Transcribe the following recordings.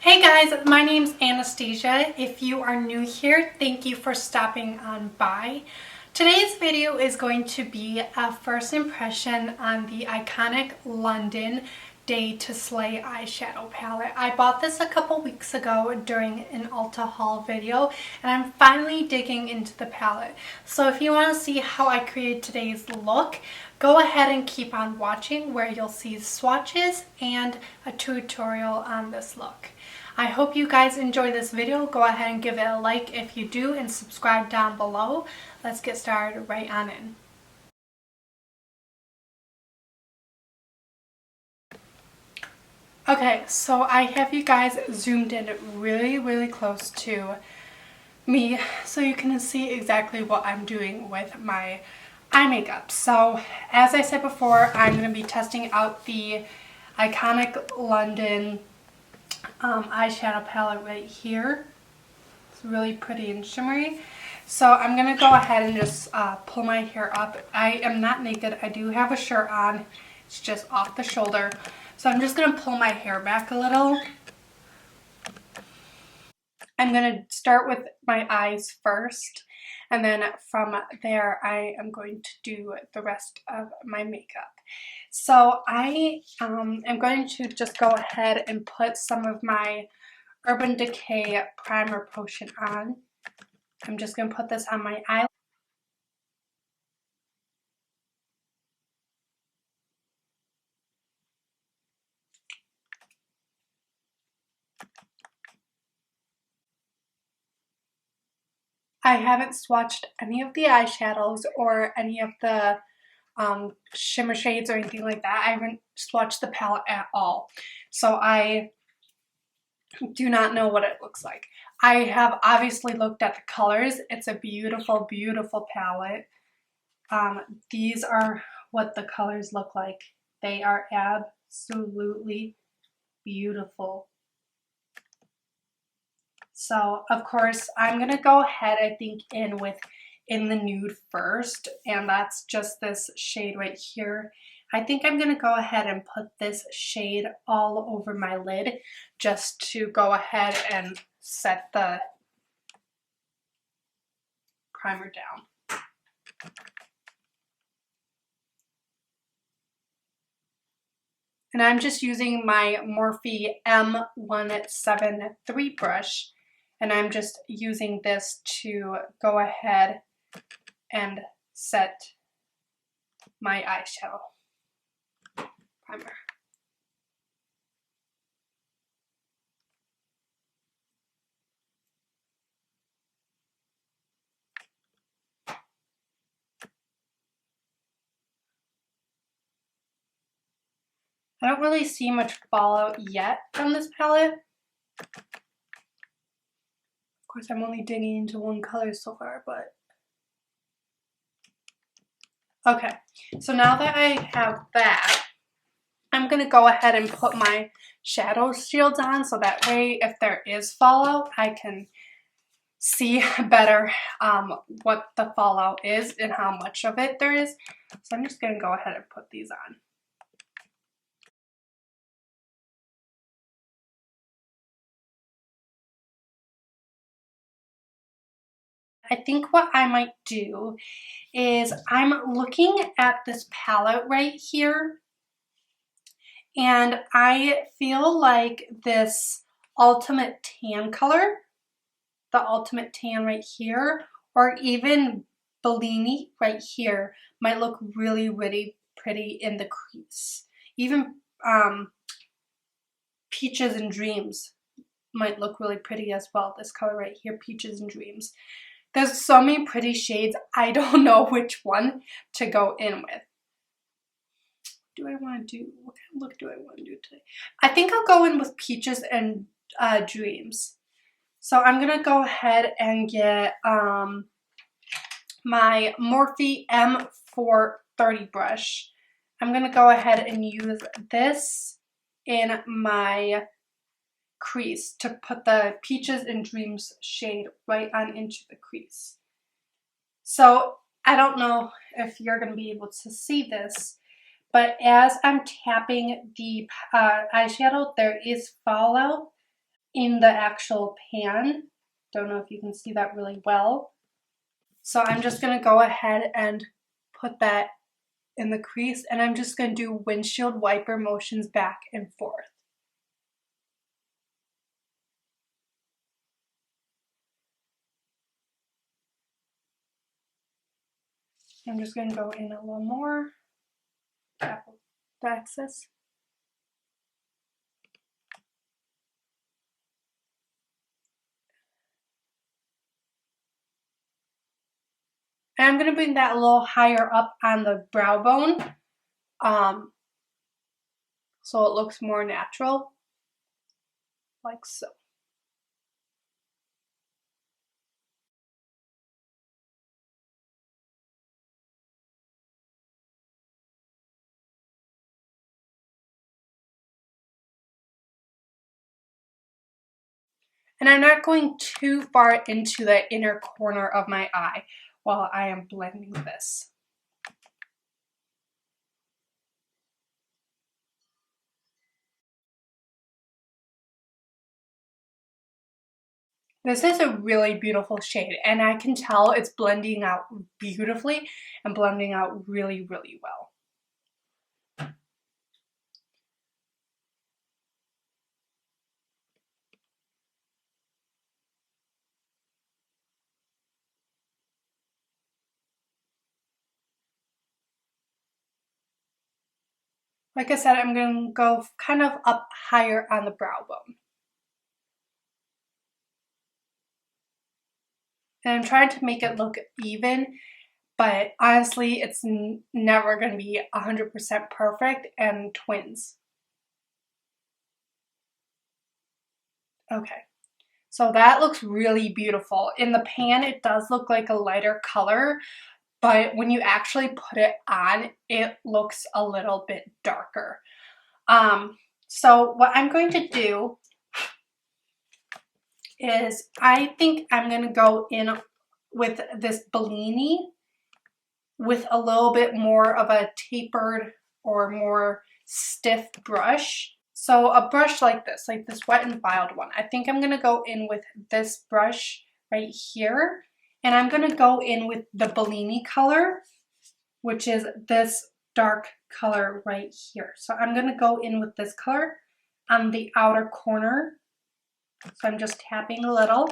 Hey guys, my name's Anastasia. If you are new here, thank you for stopping on by. Today's video is going to be a first impression on the iconic London Day to Slay eyeshadow palette. I bought this a couple weeks ago during an Ulta haul video, and I'm finally digging into the palette. So if you want to see how I created today's look, go ahead and keep on watching where you'll see swatches and a tutorial on this look. I hope you guys enjoy this video. Go ahead and give it a like if you do and subscribe down below. Let's get started right on in. Okay, so I have you guys zoomed in really close to me so you can see exactly what I'm doing with my eye makeup. So as I said before, I'm going to be testing out the iconic London eyeshadow palette right here. It's really pretty and shimmery. So I'm going to go ahead and just pull my hair up. I am not naked. I do have a shirt on. It's just off the shoulder. So I'm just going to pull my hair back a little. I'm going to start with my eyes first. And then from there, I am going to do the rest of my makeup. So I am going to just go ahead and put some of my Urban Decay primer potion on. I'm just going to put this on my eye. I haven't swatched any of the eyeshadows or any of the shimmer shades or anything like that. I haven't swatched the palette at all. So I do not know what it looks like. I have obviously looked at the colors. It's a beautiful palette. These are what the colors look like. They are absolutely beautiful. So of course I'm gonna go ahead, I think, in the nude first, and that's just this shade right here. I think I'm gonna go ahead and put this shade all over my lid just to go ahead and set the primer down. And I'm just using my Morphe M173 brush, and I'm just using this to go ahead and set my eyeshadow primer. I don't really see much fallout yet from this palette. Of course, I'm only digging into one color so far, but okay. So now that I have that, I'm going to go ahead and put my shadow shields on so that way if there is fallout, I can see better what the fallout is and how much of it there is. So I'm just going to go ahead and put these on. I think what I might do is I'm looking at this palette right here, and I feel like this Ultimate Tan color, the Ultimate Tan right here, or even Bellini right here might look really pretty in the crease. Even Peaches and Dreams might look really pretty as well. This color right here, Peaches and Dreams. There's so many pretty shades, I don't know which one to go in with. What do I want to do? What kind of look do I want to do today? I think I'll go in with Peaches and Dreams. So I'm going to go ahead and get my Morphe M430 brush. I'm going to go ahead and use this in my crease to put the Peaches and Dreams shade right on into the crease. So I don't know if you're going to be able to see this, but as I'm tapping the eyeshadow, there is fallout in the actual pan. Don't know if you can see that really well. So I'm just going to go ahead and put that in the crease, and I'm just going to do windshield wiper motions back and forth. I'm just going to go in a little more, tap the excess. And I'm going to bring that a little higher up on the brow bone, so it looks more natural, like so. And I'm not going too far into the inner corner of my eye while I am blending this. This is a really beautiful shade, and I can tell it's blending out beautifully and blending out really, really well. Like I said, I'm going to go kind of up higher on the brow bone. And I'm trying to make it look even, but honestly, it's never going to be 100% perfect, and twins. Okay, so that looks really beautiful. In the pan, it does look like a lighter color, but when you actually put it on, it looks a little bit darker. So what I'm going to do is I think I'm going to go in with this Bellini with a little bit more of a tapered or more stiff brush. So a brush like this Wet n Wild one. I think I'm going to go in with this brush right here. And I'm going to go in with the Bellini color, which is this dark color right here. So I'm going to go in with this color on the outer corner. So I'm just tapping a little.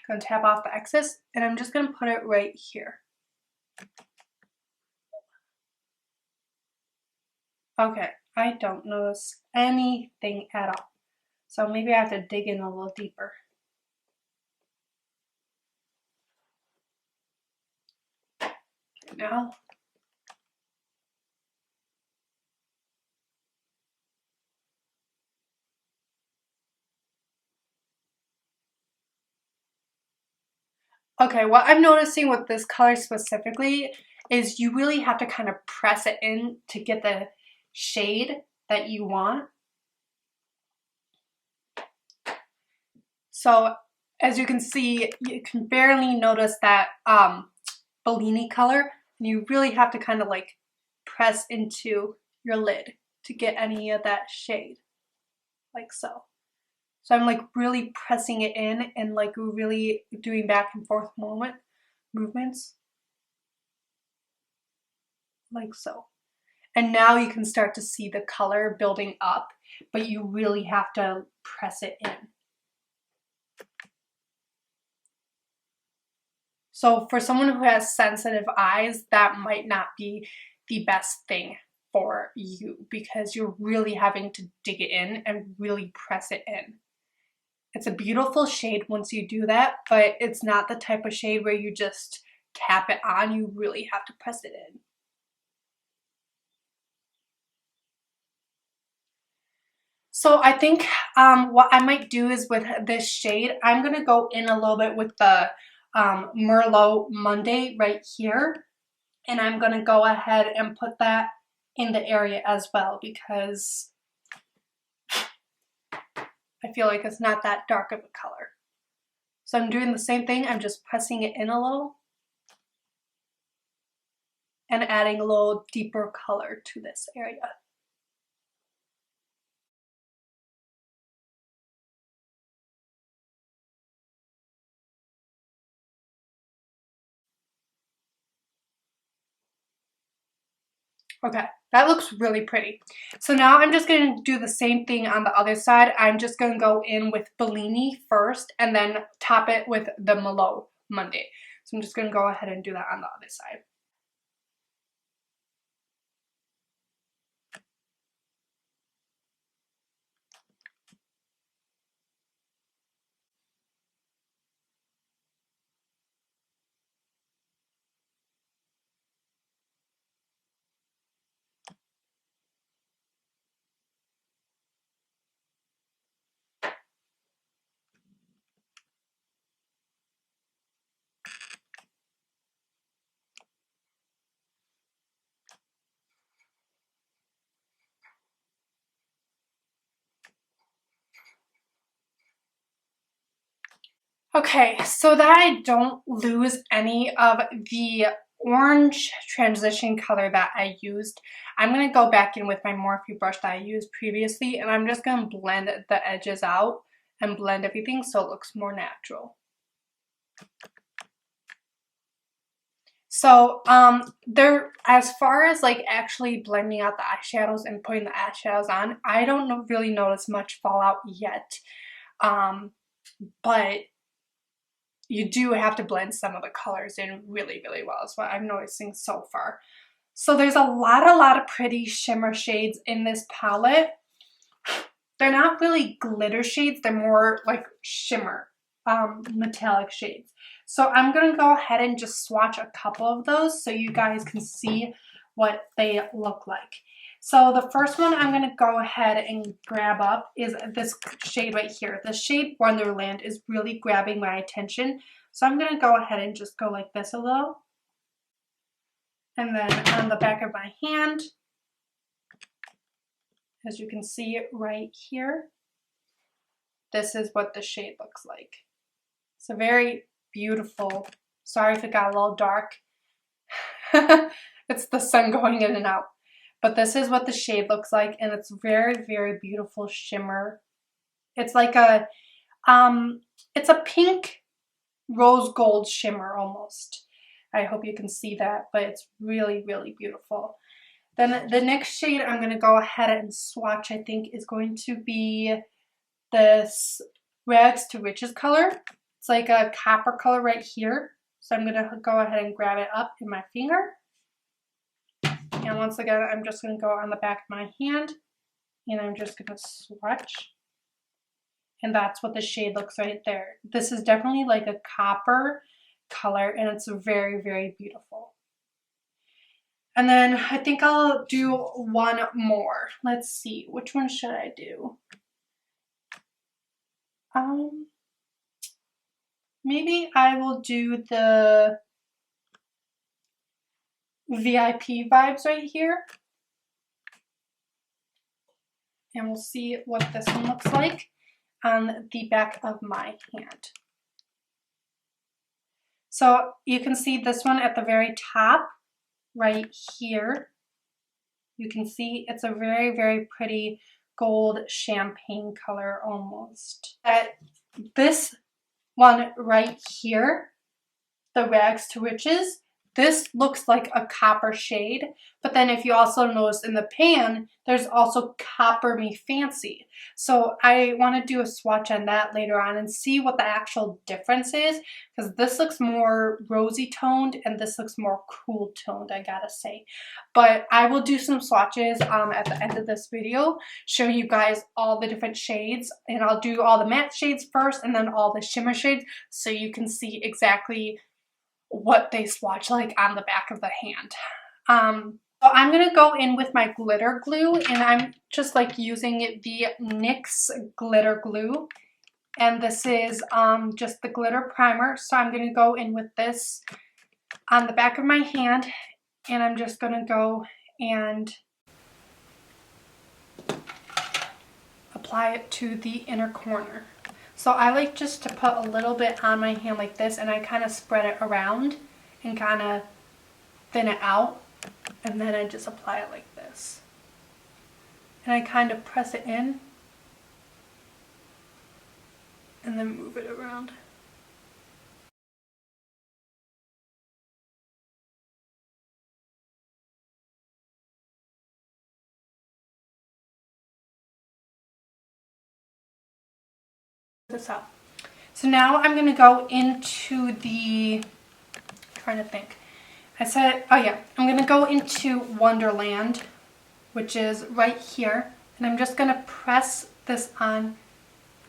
Going to tap off the excess, and I'm just going to put it right here. Okay, I don't notice anything at all. So maybe I have to dig in a little deeper. Now, okay, what I'm noticing with this color specifically is you really have to kind of press it in to get the shade that you want. So as you can see, you can barely notice that Bellini color, and you really have to kind of like press into your lid to get any of that shade, like so. So I'm like really pressing it in and like really doing back and forth movements, like so. And now you can start to see the color building up, but you really have to press it in. So for someone who has sensitive eyes, that might not be the best thing for you because you're really having to dig it in and really press it in. It's a beautiful shade once you do that, but it's not the type of shade where you just tap it on. You really have to press it in. So I think what I might do is with this shade, I'm going to go in a little bit with the Merlot Monday right here. And I'm going to go ahead and put that in the area as well because I feel like it's not that dark of a color. So I'm doing the same thing. I'm just pressing it in a little and adding a little deeper color to this area. Okay, that looks really pretty. So now I'm just going to do the same thing on the other side. I'm just going to go in with Bellini first and then top it with the Merlot Monday. So I'm just going to go ahead and do that on the other side. Okay, so that I don't lose any of the orange transition color that I used, I'm going to go back in with my Morphe brush that I used previously, and I'm just going to blend the edges out and blend everything so it looks more natural. So there, as far as like actually blending out the eyeshadows and putting the eyeshadows on, I don't really notice much fallout yet, but you do have to blend some of the colors in really, really well is what I'm noticing so far. So there's a lot of pretty shimmer shades in this palette. They're not really glitter shades, they're more like shimmer, metallic shades. So I'm going to go ahead and just swatch a couple of those so you guys can see what they look like. So the first one I'm going to go ahead and grab up is this shade right here. The shade Wonderland is really grabbing my attention. So I'm going to go ahead and just go like this a little. And then on the back of my hand, as you can see right here, this is what the shade looks like. It's a very beautiful, sorry if it got a little dark. It's the sun going in and out. But this is what the shade looks like, and it's very, very beautiful shimmer. It's like a, it's a pink rose gold shimmer almost. I hope you can see that, but it's really, really beautiful. Then the next shade I'm going to go ahead and swatch, I think, is going to be this Rags to Riches color. It's like a copper color right here. So I'm going to go ahead and grab it up in my finger. And once again, I'm just going to go on the back of my hand and I'm just going to swatch. And that's what the shade looks right there. This is definitely like a copper color and it's very, very beautiful. And then I think I'll do one more. Let's see, which one should I do? Maybe I will do the VIP vibes right here. And we'll see what this one looks like on the back of my hand. So you can see this one at the very top right here. You can see it's a very, very pretty gold champagne color almost. This one right here, the Rags to Riches, this looks like a copper shade, but then if you also notice in the pan, there's also Copper Me Fancy. So I want to do a swatch on that later on and see what the actual difference is, because this looks more rosy toned and this looks more cool toned, I gotta say. But I will do some swatches at the end of this video, showing you guys all the different shades, and I'll do all the matte shades first and then all the shimmer shades so you can see exactly what they swatch like on the back of the hand. So I'm going to go in with my glitter glue, and I'm just like using the NYX glitter glue, and this is just the glitter primer. So I'm going to go in with this on the back of my hand, and I'm just going to go and apply it to the inner corner. So I like just to put a little bit on my hand like this, and I kind of spread it around and kind of thin it out, and then I just apply it like this. And I kind of press it in and then move it around. this out. So now I'm going to go into the, trying to think. I'm going to go into Wonderland, which is right here. And I'm just going to press this on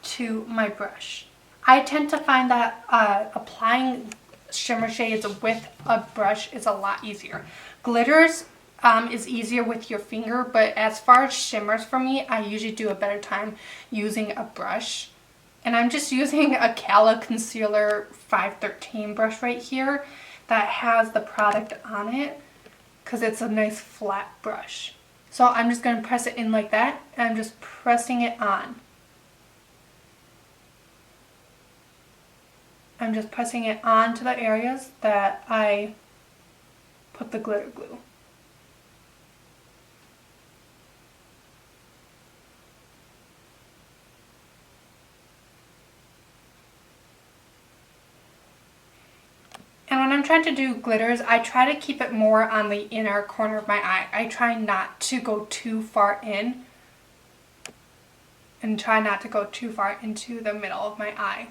to my brush. I tend to find that applying shimmer shades with a brush is a lot easier. Glitters is easier with your finger, but as far as shimmers for me, I usually do a better time using a brush. And I'm just using a Cala Concealer 513 brush right here that has the product on it because it's a nice flat brush. So I'm just going to press it in like that, and I'm just pressing it on. I'm just pressing it on to the areas that I put the glitter glue. And when I'm trying to do glitters, I try to keep it more on the inner corner of my eye. I try not to go too far in and try not to go too far into the middle of my eye.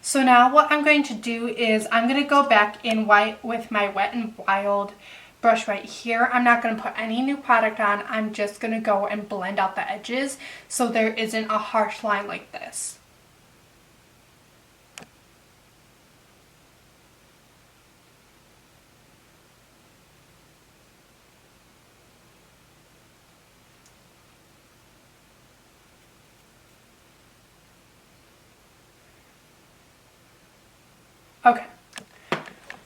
So now what I'm going to do is I'm going to go back in white with my Wet n Wild brush right here. I'm not going to put any new product on. I'm just going to go and blend out the edges so there isn't a harsh line like this. Okay,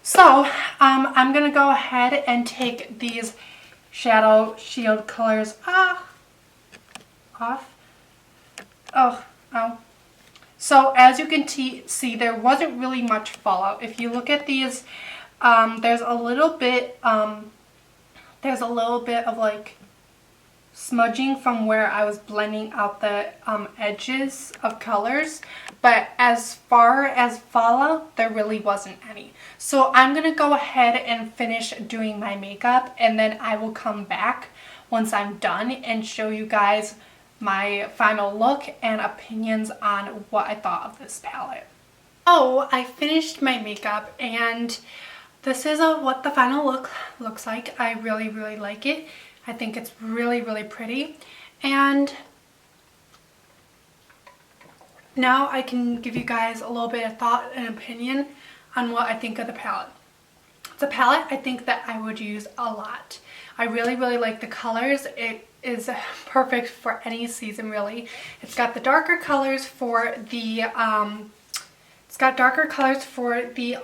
so I'm going to go ahead and take these shadow shield colors off. Oh. So as you can see, there wasn't really much fallout. If you look at these, there's a little bit of like smudging from where I was blending out the edges of colors, but as far as fallout, there really wasn't any. So I'm gonna go ahead and finish doing my makeup, and then I will come back once I'm done and show you guys my final look and opinions on what I thought of this palette. Oh, I finished my makeup, and this is what the final look looks like. I really, really like it. I think it's really, really pretty. And now I can give you guys a little bit of thought and opinion on what I think of the palette. It's a palette I think that I would use a lot. I really, really like the colors. It is perfect for any season, really. It's got the darker colors for the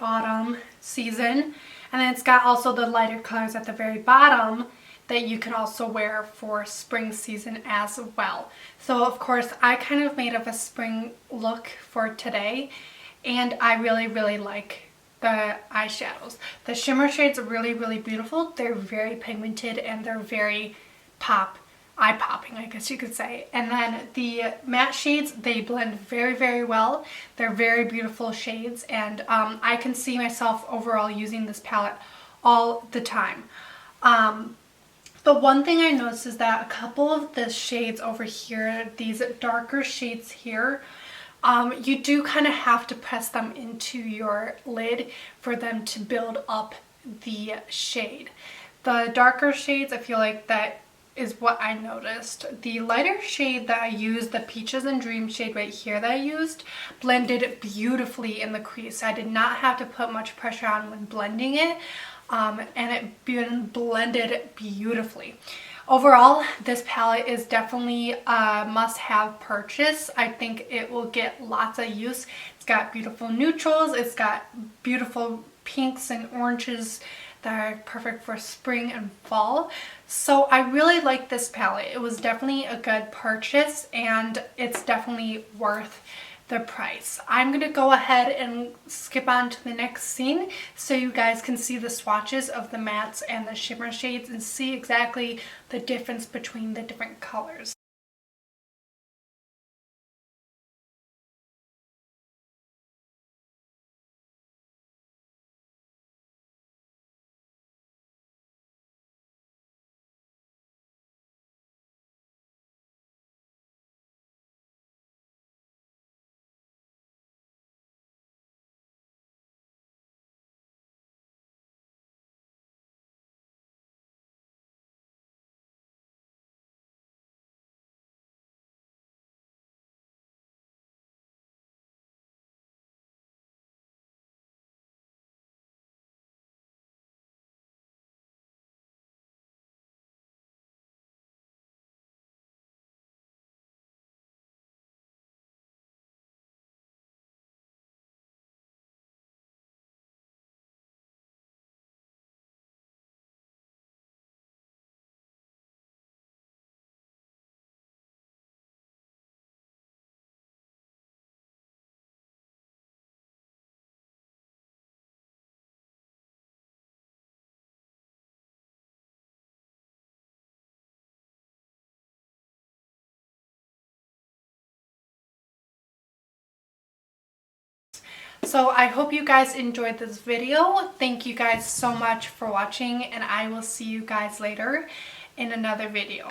autumn season, and then it's got also the lighter colors at the very bottom that you can also wear for spring season as well. So of course I kind of made up a spring look for today, and I really, really like the eyeshadows. The shimmer shades are really, really beautiful. They're very pigmented and they're very eye-popping, I guess you could say. And then the matte shades, they blend very, very well. They're very beautiful shades, and I can see myself overall using this palette all the time. The one thing I noticed is that a couple of the shades over here, these darker shades here, you do kind of have to press them into your lid for them to build up the shade. The darker shades, I feel like that is what I noticed. The lighter shade that I used, the Peaches and Dream shade right here that I used, blended beautifully in the crease. I did not have to put much pressure on when blending it. And it blended beautifully. Overall, this palette is definitely a must-have purchase. I think it will get lots of use. It's got beautiful neutrals, it's got beautiful pinks and oranges that are perfect for spring and fall. So I really like this palette. It was definitely a good purchase, and it's definitely worth the price. I'm going to go ahead and skip on to the next scene so you guys can see the swatches of the mattes and the shimmer shades and see exactly the difference between the different colors. So I hope you guys enjoyed this video. Thank you guys so much for watching, and I will see you guys later in another video.